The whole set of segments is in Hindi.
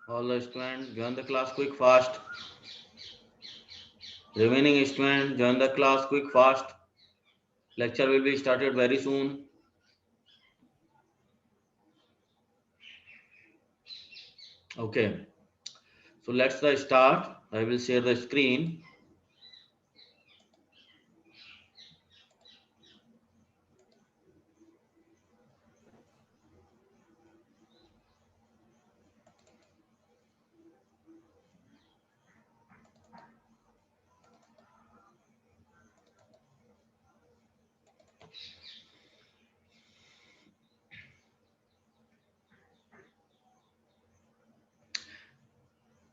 All the students join the class quick fast. Remaining students join the class quick fast. Lecture will be started very soon. Okay. So let's start. I will share the screen.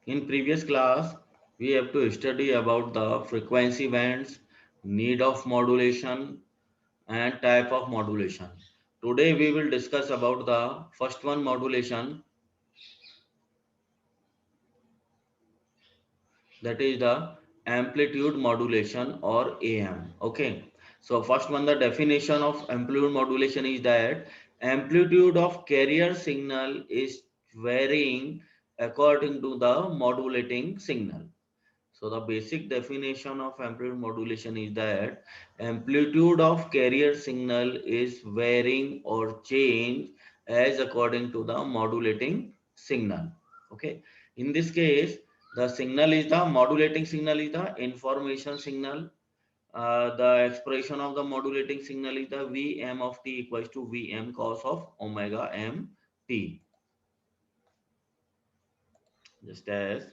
In previous class, we have to study about the frequency bands, need of modulation, and type of modulation. Today we will discuss about the first one, modulation, that is the amplitude modulation or AM. Okay. So first one, the definition of amplitude modulation is that amplitude of carrier signal is varying according to the modulating signal. So the basic definition of amplitude modulation is that amplitude of carrier signal is varying or change as according to the modulating signal. Okay. In this case, the signal is the modulating signal is the information signal. The expression of the modulating signal is the Vm of t equals to Vm cos of omega m t. Just as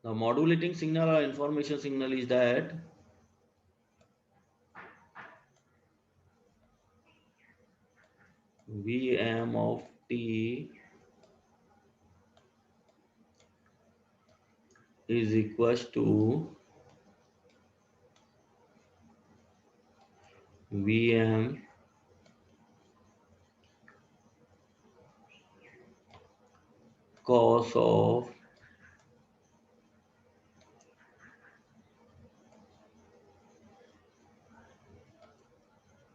the modulating signal or information signal is that Vm of t is equals to Vm cos of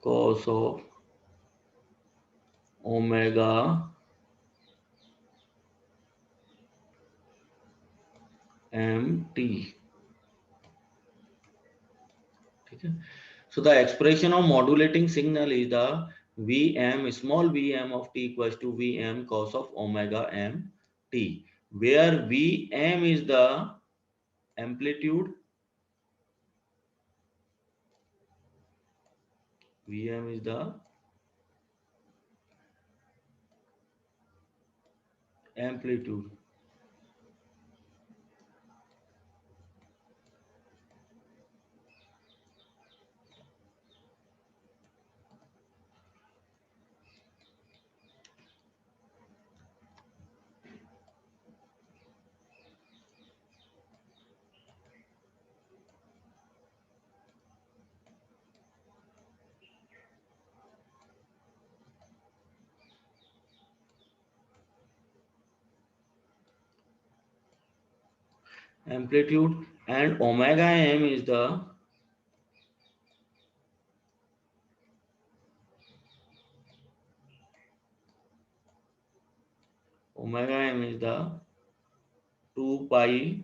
cos of omega mt. ठीक है. So the expression of modulating signal is the Vm small vm of t equals to Vm cos of omega m t, where Vm is the amplitude, Vm is the amplitude. Amplitude and omega m is the omega m is the 2 pi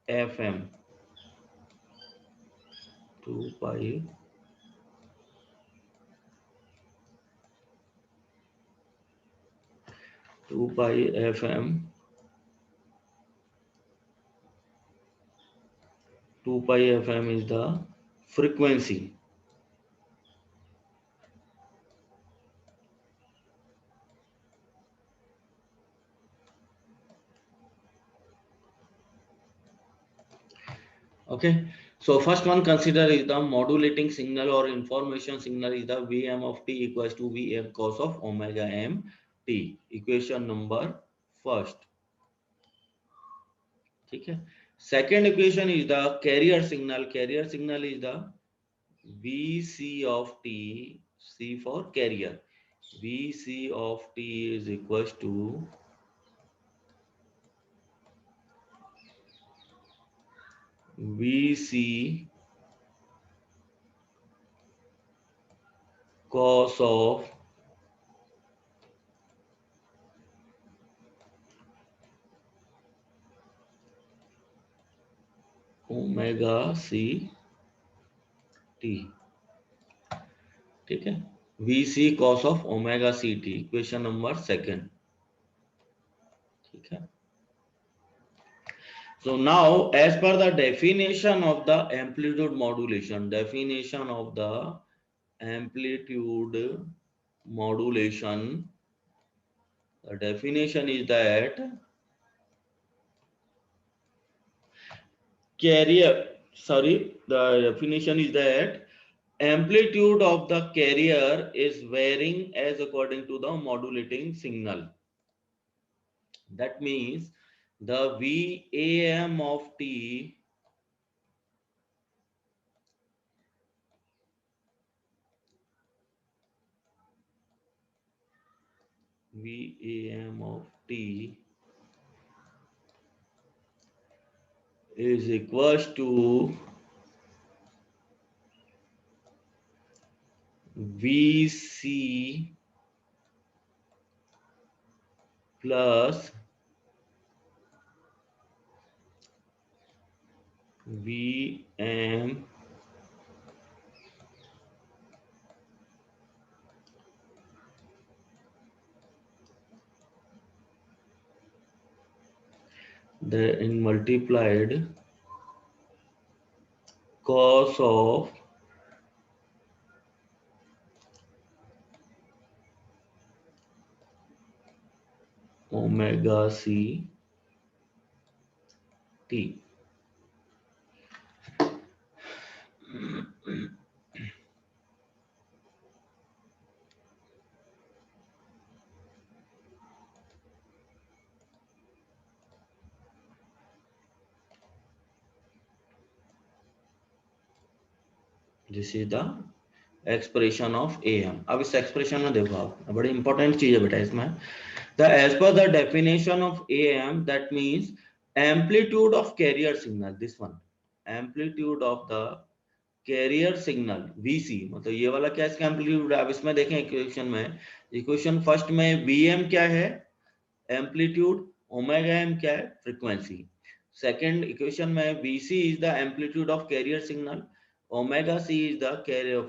fm, 2 pi 2 pi fm, 2 pi fm is the frequency. Okay. So first one consider is the modulating signal or information signal is the Vm of t equals to Vm cos of omega m t. Equation number first. ठीक है. Second equation is the carrier signal. Carrier signal is the Vc of t, C for carrier. Vc of t is equals to VC cos of omega C T, ठीक है, VC cos of omega ct, equation number second, ठीक है। So now, as per the definition of the amplitude modulation, the definition is that the definition is that amplitude of the carrier is varying as according to the modulating signal. That means the VAM of T is equals to VC plus VM in multiplied cos of omega c t. This is the expression of AM. अब इस expression में देखो आप, बड़ी important चीज है बेटा इसमें। As per the definition of AM, that means amplitude of carrier signal. This one, amplitude of the carrier signal VC, मतलब ये वाला क्या इसका एम्पलीट्यूड है। अब इसमें देखें इक्वेशन में, इक्वेशन फर्स्ट में VM क्या है, एम्पलीट्यूड, ओमेगा M क्या है, फ्रीक्वेंसी। सेकंड इक्वेशन में VC is the amplitude of carrier signal, omega C is the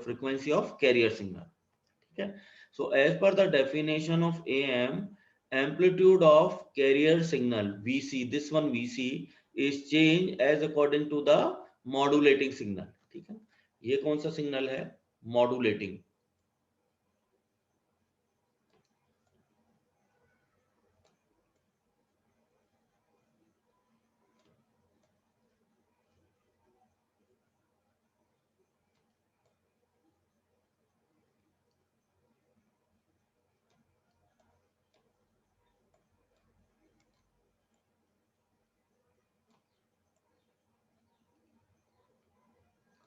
frequency of carrier signal, ठीक है। So as per the definition of AM, amplitude of carrier signal VC, this one VC is changed as according to the modulating signal, ठीक है। ये कौन सा सिग्नल है, मॉड्यूलेटिंग।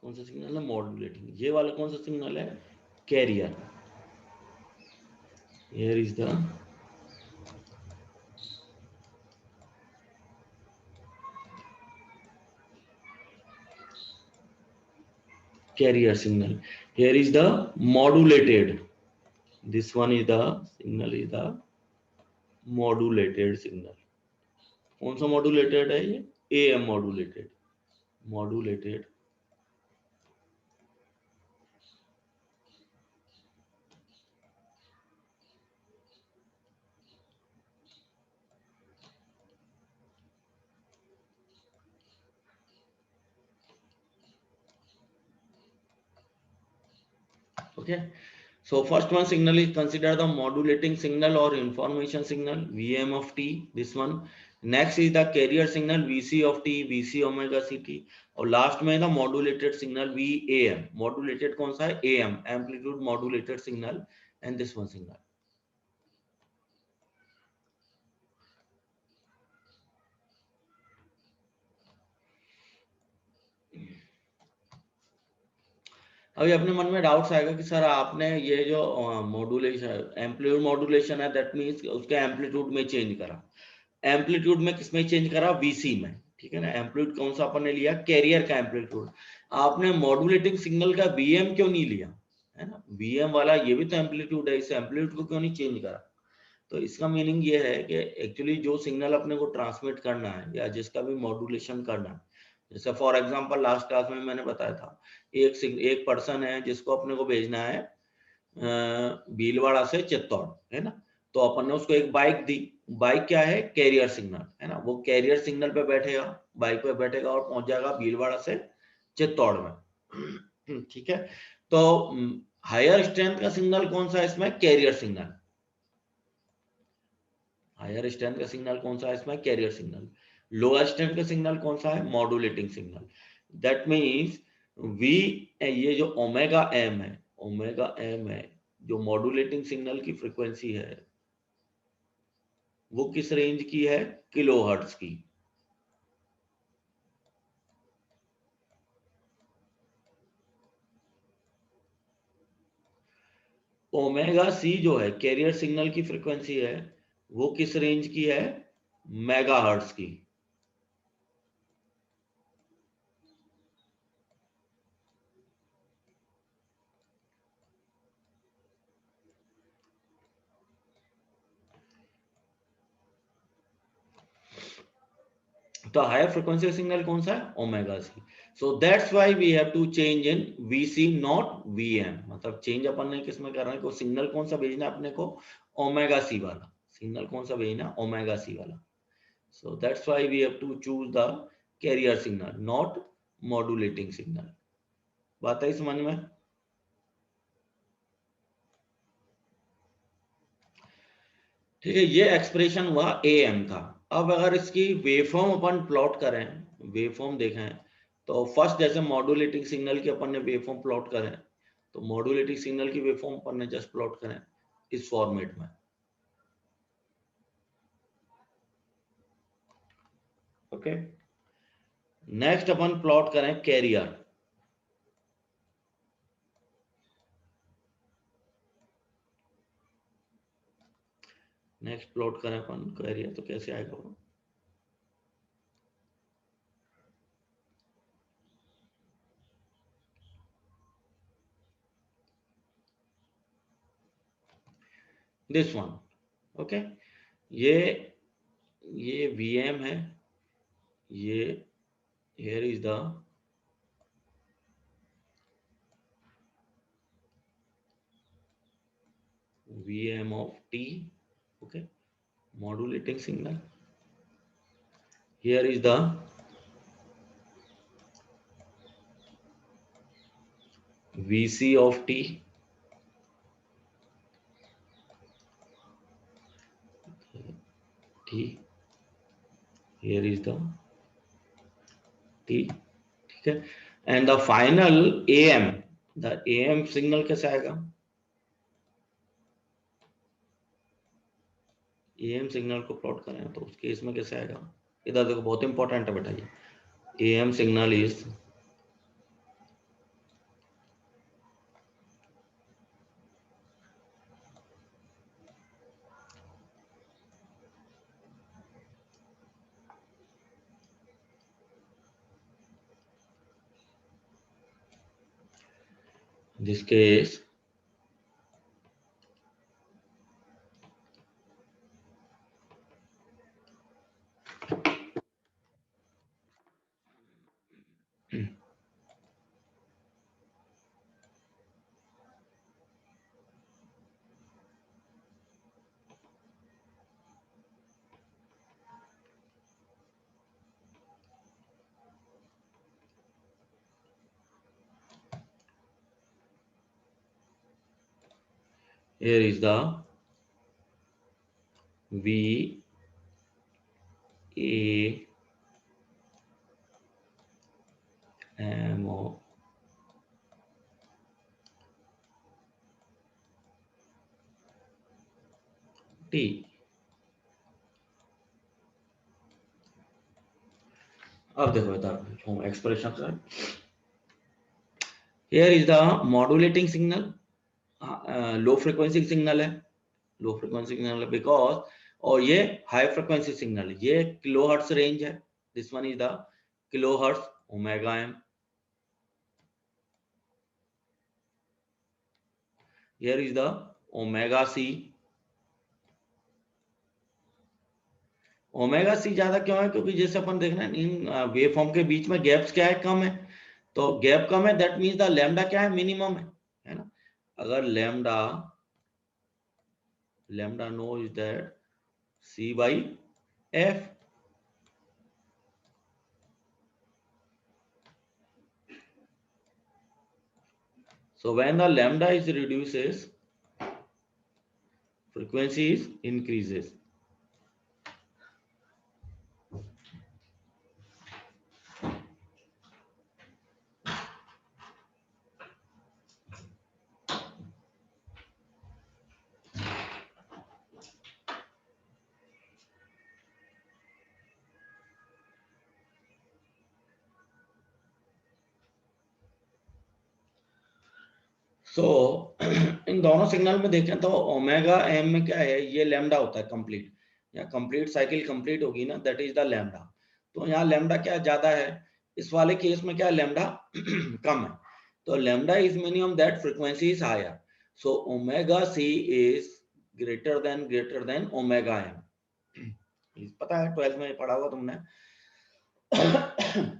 कौन सा सिग्नल है, मॉड्यूलेटिंग। ये वाला कौन सा सिग्नल है, carrier. Here is the carrier signal, here is the modulated, this one is the signal is the modulated signal। कौन सा modulated है ये, AM modulated okay। So first one signal is considered the modulating signal or information signal, VM of T, this one। Next is the carrier signal VC of T, VC omega CT, और लास्ट में the modulated signal VAM। modulated कौन सा है, AM, amplitude modulated signal, and this one signal। अभी अपने मन में डाउट्स आएगा कि सर आपने ये जो मॉड्यूलेशन, एम्पलीट्यूड मॉड्यूलेशन है, दैट मींस उसके एम्पलीट्यूड में चेंज करा। एम्पलीट्यूड में किसमें चेंज करा, VC में। ठीक है ना। एम्पलीट्यूड कौन सा अपन ने लिया, कैरियर का एम्पलीट्यूड। आपने मॉड्यूलेटिंग सिग्नल का वीएम क्यों नहीं लिया, है ना, वीएम वाला ये भी तो एम्पलीट्यूड है, इस एम्पलीट्यूड को क्यों नहीं चेंज करा। तो इसका मीनिंग ये है कि एक्चुअली जो सिग्नल अपने को ट्रांसमिट करना है या जिसका भी मॉड्यूलेशन करना है, जैसे फॉर एग्जांपल लास्ट क्लास में मैंने बताया था, एक पर्सन है जिसको अपने को भेजना है भीलवाड़ा से चित्तौड़, है ना। तो अपन ने उसको एक बाइक दी, बाइक क्या है, कैरियर सिग्नल, है ना। वो कैरियर सिग्नल पे बैठेगा, बाइक पे बैठेगा और पहुंच जाएगा भीलवाड़ा से चित्तौड़ में। ठीक है। तो हायर स्ट्रेंथ का सिग्नल कौन सा है इसमें, कैरियर सिग्नल। हायर स्ट्रेंथ का सिग्नल कौन सा है इसमें, कैरियर सिग्नल। लोअर स्ट्रेंथ का सिग्नल कौन सा है, modulating signal. That means we, ये जो ओमेगा एम है, ओमेगा एम है, जो मॉड्यूलेटिंग सिग्नल की फ्रीक्वेंसी है वो किस रेंज की है, किलोहर्ट्ज की। ओमेगा सी जो है कैरियर सिग्नल की फ्रीक्वेंसी है, वो किस रेंज की है, मेगाहर्ट्ज की। तो हायर फ्रीक्वेंसी सिग्नल कौन सा है, omega C. So that's why we have to change in VC not VM. मतलब चेंज अपन ने किसमें कर रहे हैं, को सिग्नल कौन सा भेजना है अपने को, ओमेगा सी वाला सिग्नल कौन सा भेजना, ओमेगा सी वाला। So that's why we have to choose the carrier signal not modulating signal. बात है समझ में। ठीक है, ये एक्सप्रेशन हुआ ए एम का। अब अगर इसकी वेवफॉर्म अपन प्लॉट करें, वेवफॉर्म देखें, तो फर्स्ट जैसे मॉड्यूलेटिंग सिग्नल की अपन ने वेवफॉर्म प्लॉट करें, तो मॉड्यूलेटिंग सिग्नल की वेवफॉर्म अपन ने जस्ट प्लॉट करें इस फॉर्मेट में। ओके, नेक्स्ट अपन प्लॉट करें कैरियर। नेक्स्ट प्लॉट करें अपन कैरियर, तो कैसे आएगा वो, दिस वन। ओके, ये वीएम है, ये here is the VM of T. Okay, modulating signal. Here is the VC of T. T. Here is the T. ठीक है, and the final AM. The AM signal कैसे आएगा, AM सिग्नल को प्लॉट करें तो उस केस में कैसे आएगा। इधर देखो बहुत इंपॉर्टेंट है बेटा, ये AM signal is this case here is the V A M O T। अब देखो इधर expression, here is the modulating signal, low frequency signal है, लो फ्रीक्वेंसी सिग्नल है बिकॉज, और ये हाई फ्रीक्वेंसी सिग्नल, ये किलोहर्ट्ज रेंज है, This one is the kilohertz omega m. Here is the omega c. Omega C ज्यादा क्यों है? क्योंकि जैसे अपन देख रहे हैं इन वेव फॉर्म के बीच में गैप्स क्या है, कम है, तो गैप कम है, दैट मींस द लैम्डा क्या है, मिनिमम है ना। अगर lambda no is that C by F, so when the lambda is reduces, frequency is increases. So इन दोनों सिग्नल में देखें तो ओमेगा एम में क्या है, ये लैम्डा होता है कंप्लीट, या कंप्लीट साइकिल कंप्लीट होगी ना, दैट इज द लैम्डा। तो यहाँ लैम्डा क्या ज्यादा है, इस वाले केस में क्या लैम्डा कम है, तो lambda is minimum, that frequency is higher, so omega C is greater than omega M. पता है 12th में पढ़ा हुआ तुमने।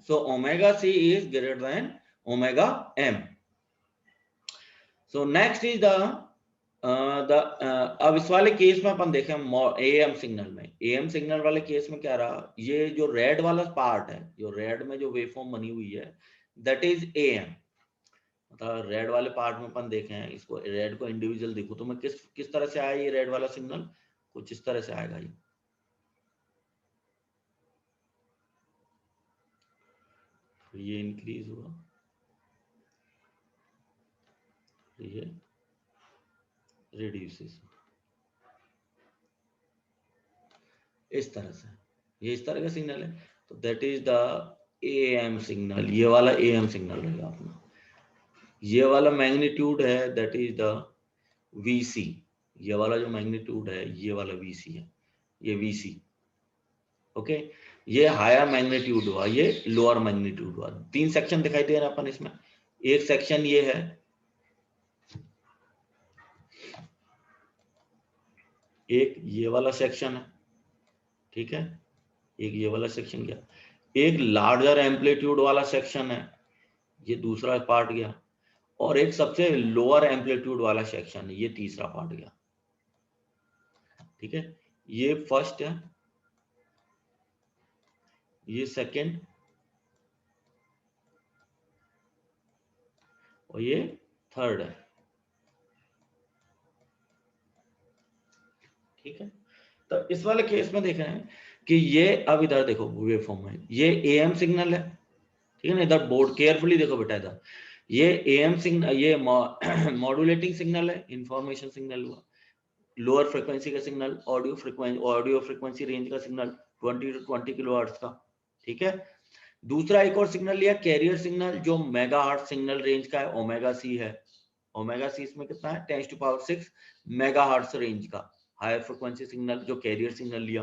So omega C is greater than omega M. So next is अब इस वाले केस में अपन देखें एएम सिग्नल में, एएम सिग्नल वाले केस में क्या रहा, ये जो रेड वाला पार्ट है, जो रेड में जो वेवफॉर्म बनी हुई है, दैट इज एएम। मतलब रेड वाले पार्ट में अपन देखें, इसको रेड को इंडिविजुअल देखो तो मैं किस तरह से आया ये रेड वाला सिग्नल, कुछ इस तरह से आएगा ये, तो ये इंक्रीज हुआ, ये रिड्यूसेस, इस तरह से, ये इस तरह का सिग्नल है, तो that is the am signal. ये वाला एएम सिग्नल रहेगा अपना, ये वाला मैग्नीट्यूड है दैट इज द वीसी, ये वाला जो मैग्नीट्यूड है ये वाला वीसी है, ये वीसी, ओके। ये हायर मैग्नीट्यूड हुआ, ये लोअर मैग्नीट्यूड हुआ। 3 सेक्शन दिखाई दे रहा है अपन इसमें, एक सेक्शन ये है, एक ये वाला सेक्शन है, ठीक है, एक ये वाला सेक्शन गया, एक लार्जर एम्पलीट्यूड वाला सेक्शन है, ये दूसरा पार्ट गया, और एक सबसे लोअर एम्पलीट्यूड वाला सेक्शन है, ये तीसरा पार्ट गया, ठीक है। ये फर्स्ट है, ये सेकंड, और ये थर्ड है, ठीक है। तो इस वाले केस में देख रहे हैं कि ये, अब इधर देखो वेव फॉर्म में ये एएम सिग्नल है, ठीक है ना, इधर बोर्ड केयरफुली देखो बेटा, इधर ये एएम सिग्नल, ये मॉड्यूलेटिंग सिग्नल है, इंफॉर्मेशन सिग्नल हुआ, लोअर फ्रीक्वेंसी का सिग्नल, ऑडियो फ्रीक्वेंसी रेंज का सिग्नल 20 to 20 किलोहर्ट्ज का, ठीक है। दूसरा एक और सिग्नल लिया कैरियर सिग्नल, जो मेगाहर्ट्ज सिग्नल रेंज का है, ओमेगा सी है, ओमेगा सी इसमें कितना है 10⁶ मेगाहर्ट्ज रेंज का हायर फ्रीक्वेंसी सिग्नल, जो कैरियर सिग्नल लिया।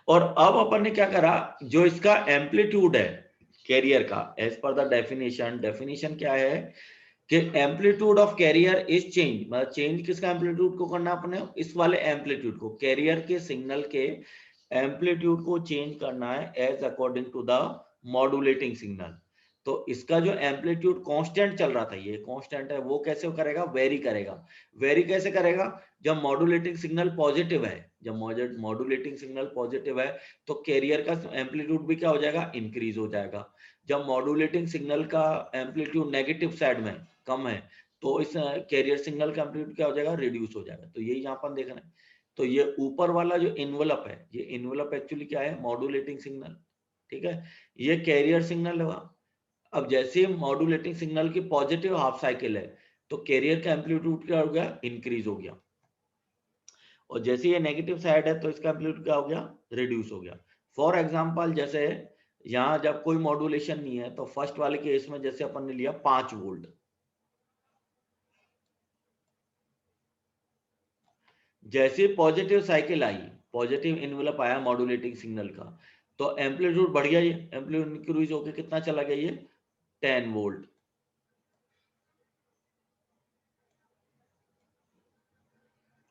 और अब अपन ने क्या करा, जो इसका एम्पलीट्यूड है कैरियर का, एज पर द डेफिनेशन क्या है कि amplitude of carrier is change, मतलब चेंज किसका एम्पलीट्यूड को करना अपने, इस वाले एम्पलीट्यूड को, कैरियर के सिग्नल के एम्पलीट्यूड को चेंज करना है as according to the modulating signal. तो इसका जो एम्पलीट्यूड कांस्टेंट चल रहा था, ये कांस्टेंट है, वो कैसे करेगा, वेरी करेगा। वेरी कैसे करेगा, जब मॉड्यूलेटिंग सिग्नल पॉजिटिव है, जब मॉड्यूलेटिंग सिग्नल पॉजिटिव है तो कैरियर का एम्पलीट्यूड भी क्या हो जाएगा, इंक्रीज हो जाएगा। जब मॉड्यूलेटिंग सिग्नल का एम्पलीट्यूड नेगेटिव साइड में कम है तो इस कैरियर सिग्नल का एम्पलीट्यूड क्या हो जाएगा, रिड्यूस हो जाएगा। तो यही यहाँ पर देख रहे हैं। तो ये ऊपर वाला जो इन्वेलप है, ये इन्वेलप एक्चुअली क्या है, मॉड्यूलेटिंग सिग्नल, ठीक है, ये कैरियर सिग्नल हुआ। अब जैसे मॉड्यूलेटिंग सिग्नल की पॉजिटिव हाफ साइकिल है तो कैरियर का एम्पलीट्यूड क्या हो गया, इंक्रीज हो गया, और जैसे ये नेगेटिव साइड है तो इसका एम्पलीट्यूड क्या हो गया, रिड्यूस हो गया। फॉर एग्जांपल जैसे यहाँ जब कोई मॉड्यूलेशन नहीं है तो फर्स्ट वाले केस में जैसे अपन ने लिया 5 वोल्ट, जैसे पॉजिटिव साइकिल आई, पॉजिटिव इन्वेलप आया मॉड्यूलेटिंग सिग्नल का, तो एम्पलीट्यूड बढ़ गया, ये एम्पलीट्यूड इंक्रीज होकर कितना चला गया, ये 10 वोल्ट।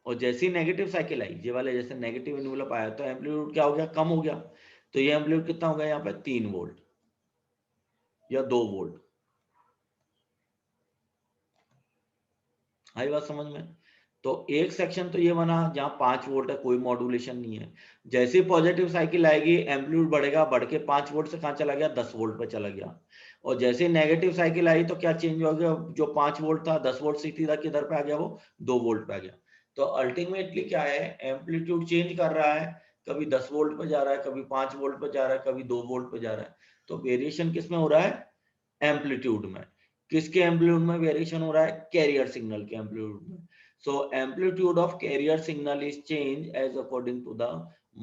और जैसी नेगेटिव साइकिल आई, ये वाले जैसे नेगेटिव इनवेलप आया तो एम्पलीट्यूड क्या हो गया, कम हो गया। तो ये एम्पलीट्यूड कितना हो गया यहाँ पे 3 वोल्ट या 2 वोल्ट। आई बात समझ में। तो एक सेक्शन तो ये बना जहां 5 वोल्ट है, कोई मॉड्यूलेशन नहीं है। जैसे पॉजिटिव साइकिल आएगी एम्पलीट्यूड बढ़ेगा, बढ़ के 5 वोल्ट से कहां चला गया, 10 वोल्ट पे चला गया। और जैसे नेगेटिव साइकिल आई तो क्या चेंज हो गया, जो 5 वोल्ट था 10 वोल्ट से सीधा किधर पे आ गया, वो 2 वोल्ट पे आ गया। तो अल्टीमेटली क्या है, एम्पलीट्यूड चेंज कर रहा है, कभी 10 वोल्ट पे जा रहा है, कभी 5 वोल्ट पे जा रहा है, कभी 2 वोल्ट पे जा रहा है। तो वेरिएशन किस में हो रहा है, एम्पलीट्यूड में। किसके एम्पलीट्यूड में वेरिएशन हो रहा है, कैरियर सिग्नल के एम्पलीट्यूड में। So amplitude of carrier signal is change as according to the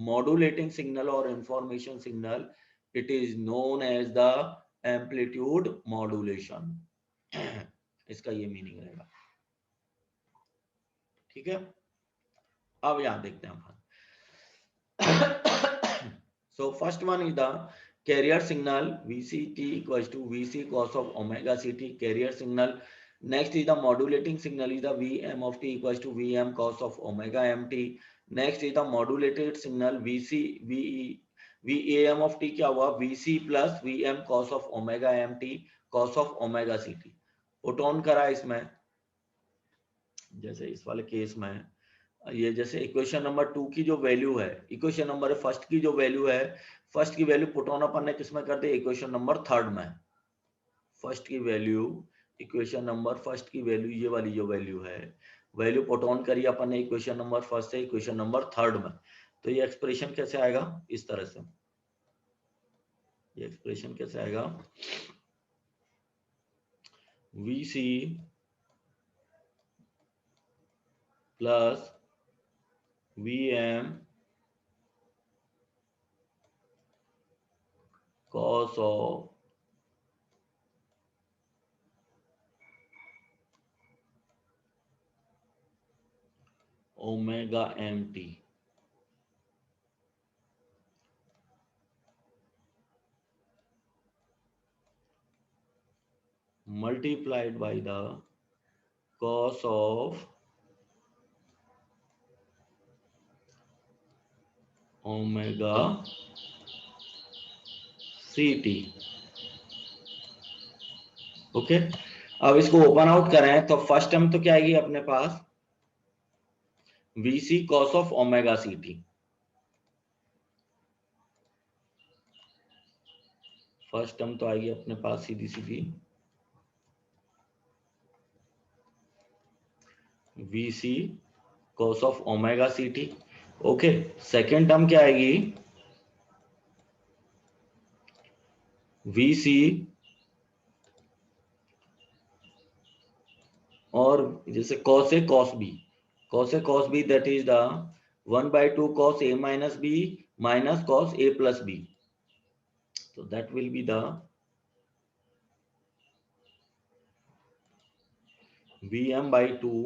modulating signal और information signal, it is known as the amplitude modulation. इसका ये मीनिंग रहेगा, ठीक है। अब यहां देखते हैं अपन। So first one is the carrier signal VCT equals to VC cos of omega CT, carrier signal. Next is the modulating signal is the VM of T equals to VM cos of omega MT. Next is the modulated signal VC VE VAM of T क्या हुआ, VC plus VM cos of omega MT cos of omega CT। Put on करा इसमें, जैसे इस वाले केस में ये जैसे इक्वेशन नंबर 2 की जो वैल्यू है, इक्वेशन नंबर फर्स्ट की जो वैल्यू है, फर्स्ट की वैल्यू पुट ऑन अपन ने किसमें कर दी, इक्वेशन नंबर 3 में। फर्स्ट की वैल्यू, इक्वेशन नंबर फर्स्ट की वैल्यू, ये वाली जो वैल्यू है, वैल्यू पुट ऑन करी अपन ने इक्वेशन नंबर फर्स्ट से इक्वेशन नंबर 3 में। तो ये एक्सप्रेशन कैसे आएगा, इस तरह से। ये एक्सप्रेशन कैसे आएगा, VC plus VM cos of omega MT multiplied by the cos of omega CT। Okay, अब इसको ओपन आउट करें तो फर्स्ट टर्म तो क्या आएगी अपने पास, VC cos of omega CT। First term तो आएगी अपने पास सीधी सीधी VC cos of omega CT। Okay, second term क्या आएगी, VC और जैसे cos A cos B, cos A cos B that is the 1/2 cos A minus B minus cos A plus B, so that will be the VM by 2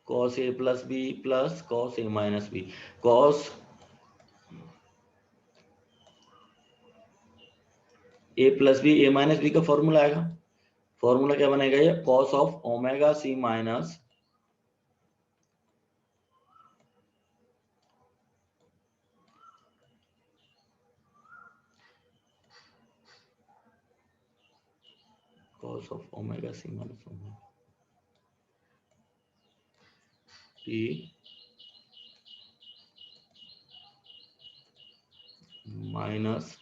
cos A plus B plus cos A minus B। cos A plus B A minus B का फॉर्मूला आएगा, फॉर्मूला क्या बनेगा, ये cos of omega C minus cos of omega C minus omega T minus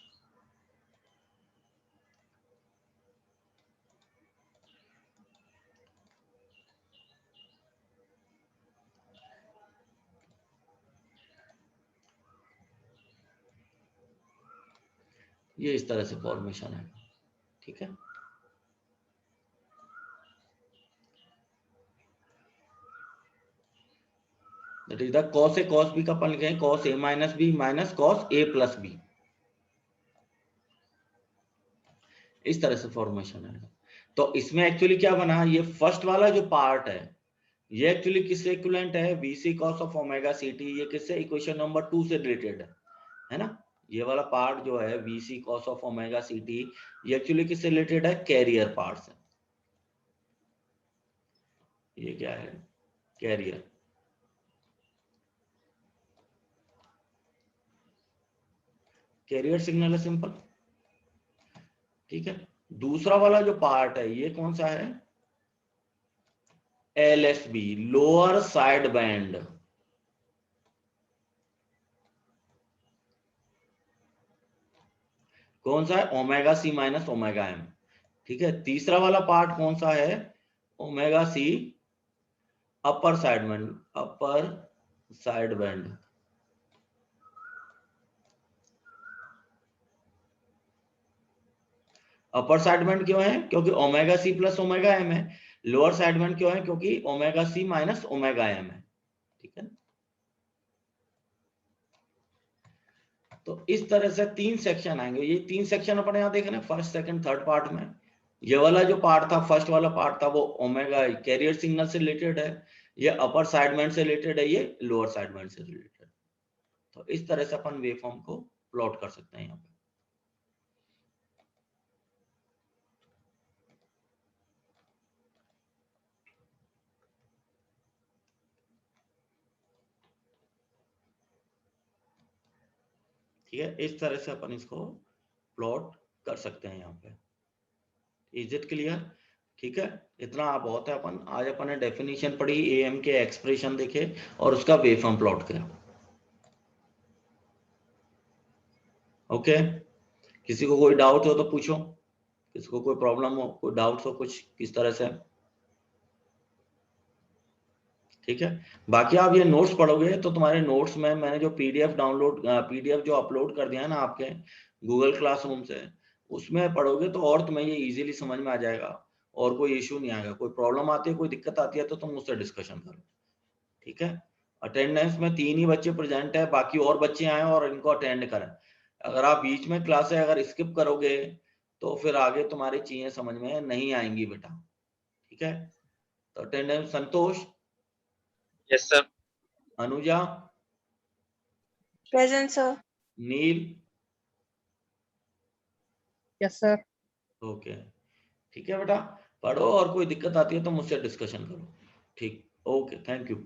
ये इस तरह से फॉर्मेशन है, ठीक है। That is the cos A cos B का अपन लिखे cos A minus B minus cos A plus B, इस तरह से फॉर्मेशन है। तो इसमें एक्चुअली क्या बना, ये फर्स्ट वाला जो पार्ट है, ये एक्चुअली किससे इक्विवेलेंट है, VC cos of omega CT, ये किससे, इक्वेशन नंबर 2 से रिलेटेड है ना। ये वाला पार्ट जो है VC cos of omega CT, ये एक्चुअली किससे रिलेटेड है, कैरियर पार्ट से। ये क्या है, कैरियर। कैरियर सिग्नल है, सिंपल, ठीक है। दूसरा वाला जो पार्ट है ये कौन सा है, LSB, लोअर साइड बैंड। कौन सा है, omega C minus omega M, ठीक है। तीसरा वाला पार्ट कौन सा है, omega C upper side band, upper side band. Upper side band क्यों है, क्योंकि omega C plus omega M है। लोअर साइड बैंड क्यों है, क्योंकि omega C minus omega M है, ठीक है। तो इस तरह से 3 सेक्शन आएंगे। ये 3 सेक्शन अपने यहाँ देख रहे हैं, फर्स्ट सेकंड थर्ड पार्ट में। ये वाला जो पार्ट था, फर्स्ट वाला पार्ट था, वो ओमेगा कैरियर सिग्नल से रिलेटेड है। ये अपर साइड बैंड से रिलेटेड है, ये लोअर साइड बैंड से रिलेटेड। तो इस तरह से अपन वेवफॉर्म को प्लॉट कर सकते हैं यहाँ पे। ठीक है, इस तरह से अपन इसको प्लॉट कर सकते हैं यहाँ पे। इज इट क्लियर, ठीक है। इतना बहुत है। अपन आज अपन ने डेफिनेशन पढ़ी, AM के एक्सप्रेशन देखे और उसका वेवफॉर्म प्लॉट किया। ओके, किसी को कोई डाउट हो तो पूछो, किसी को कोई प्रॉब्लम हो, कोई डाउट हो कुछ किस तरह से, ठीक है। बाकी आप ये नोट्स पढ़ोगे तो तुम्हारे नोट्स में मैंने जो PDF जो अपलोड कर दिया है ना आपके गूगल क्लासरूम से, उसमें पढ़ोगे तो और तुम्हें ये इजीली समझ में आ जाएगा और कोई इशू नहीं आएगा। कोई प्रॉब्लम आती है, कोई दिक्कत आती है तो तुम मुझसे डिस्कशन करो, ठीक है। अटेंडेंस में 3 ही बच्चे प्रेजेंट है, बाकी और बच्चे आए और इनको अटेंड करें। अगर आप बीच में क्लासे अगर स्किप करोगे तो फिर आगे तुम्हारी चीजें समझ में नहीं आएंगी बेटा, ठीक है। तो attendance Santosh, yes sir. Anuja, present sir. Neel, yes sir. Okay, ठीक है बेटा। पढ़ो और कोई दिक्कत आती है तो मुझसे डिस्कशन करो, ठीक। Okay, thank you.